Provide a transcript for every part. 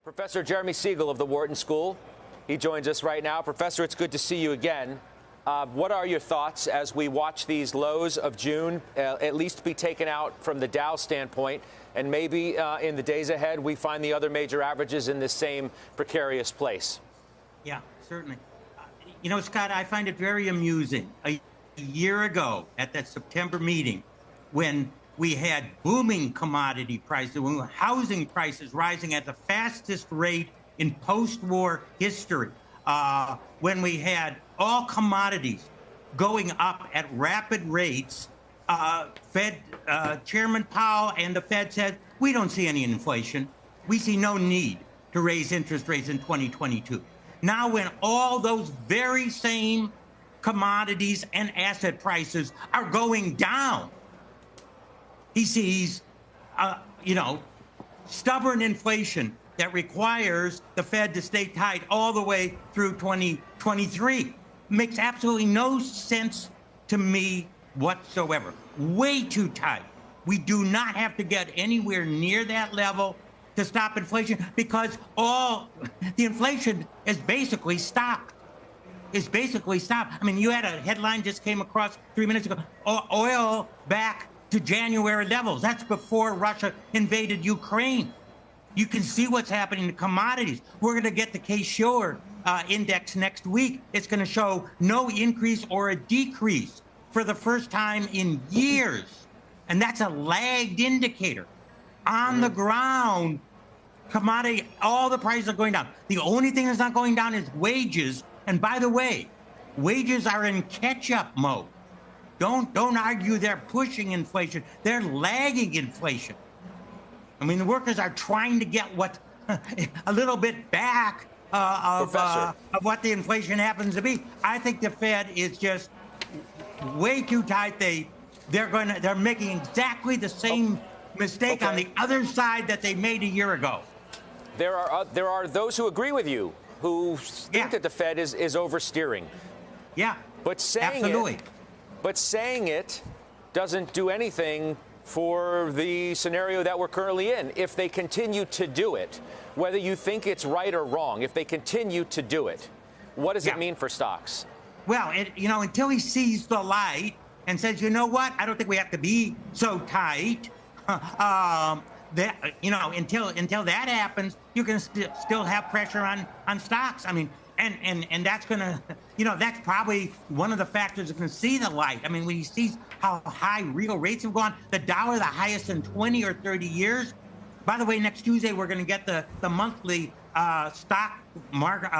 Professor Jeremy Siegel of the Wharton School. He joins us right now. Professor, it's good to see you again. What are your thoughts as we watch these lows of June at least be taken out from the Dow standpoint, and maybe in the days ahead we find the other major averages in this same precarious place? Yeah, certainly. You know, Scott, I find it very amusing. A year ago at that September meeting, when we had booming commodity prices, housing prices rising at the fastest rate in post-war history, when we had all commodities going up at rapid rates, Fed Chairman Powell and the Fed said, we don't see any inflation. We see no need to raise interest rates in 2022. Now, when all those very same commodities and asset prices are going down, he sees, stubborn inflation that requires the Fed to stay tight all the way through 2023. Makes absolutely no sense to me whatsoever. Way too tight. We do not have to get anywhere near that level to stop inflation, because all the inflation is basically stopped. It's basically stopped. I mean, you had a headline just came across 3 minutes ago. Oil back to January levels. That's before Russia invaded Ukraine. You can see what's happening to commodities. We're going to get the Case-Shiller index next week. It's going to show no increase or a decrease for the first time in years. And that's a lagged indicator. On the ground, commodity, all the prices are going down. The only thing that's not going down is wages. And by the way, wages are in catch-up mode. Don't argue they're pushing inflation. They're lagging inflation. I mean, the workers are trying to get what a little bit back of what the inflation happens to be. I think the Fed is just way too tight. They're making exactly the same mistake on the other side that they made a year ago. There are those who agree with you, who think that the Fed is oversteering. Yeah, but saying it doesn't do anything for the scenario that we're currently in. If they continue to do it, whether you think it's right or wrong, if they continue to do it, what does it mean for stocks? Well, until he sees the light and says, you know what, I don't think we have to be so tight. Until that happens, you can still have pressure on stocks. I mean, and that's going to, that's probably one of the factors that can see the light. I mean, when he sees how high real rates have gone, the dollar the highest in 20 or 30 years. By the way, next Tuesday, we're going to get the monthly stock market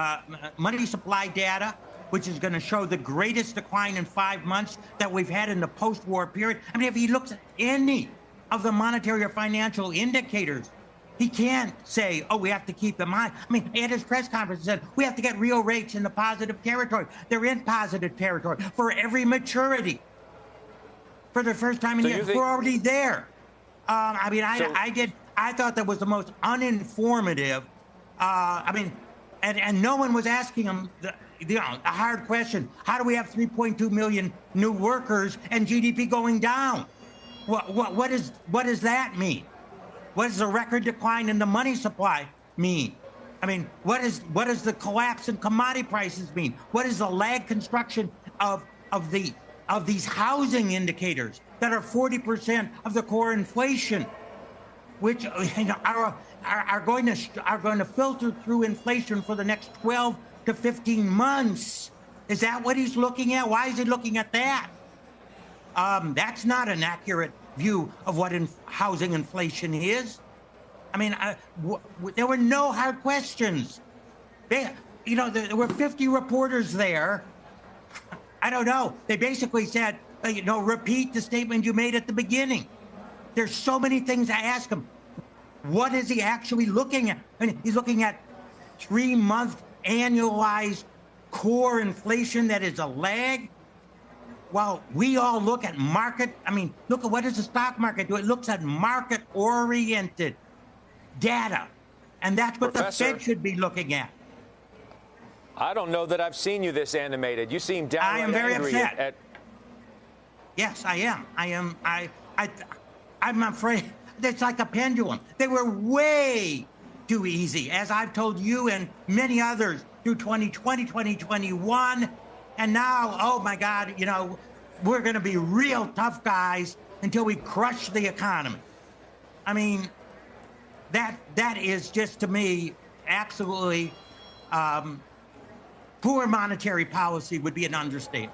money supply data, which is going to show the greatest decline in 5 months that we've had in the post-war period. I mean, if he looks at any of the monetary or financial indicators, he can't say, oh, we have to keep them on. I mean, at his press conference, he said, we have to get real rates in the positive territory. They're in positive territory for every maturity. For the first time in years, we're already there. I thought that was the most uninformative. And no one was asking him a hard question. How do we have 3.2 million new workers and GDP going down? What does that mean? What does the record decline in the money supply mean? I mean, what does the collapse in commodity prices mean? What is the lag construction of these housing indicators that are 40% of the core inflation, which are going to filter through inflation for the next 12 to 15 months? Is that what he's looking at? Why is he looking at that? That's not an accurate view of what housing inflation is. I mean, there were no hard questions. There were 50 reporters there. I don't know. They basically said, repeat the statement you made at the beginning. There's so many things I ask him. What is he actually looking at? I mean, he's looking at 3-month annualized core inflation that is a lag. Well, we all look at market. I mean, look at what does the stock market do? It looks at market-oriented data. And that's what the Fed should be looking at. I don't know that I've seen you this animated. You seem downright angry. I am very upset. Yes, I am. I'm afraid it's like a pendulum. They were way too easy, as I've told you and many others through 2020, 2021. And now, oh my God, you know, we're going to be real tough guys until we crush the economy. I mean, that is just, to me, absolutely poor monetary policy would be an understatement.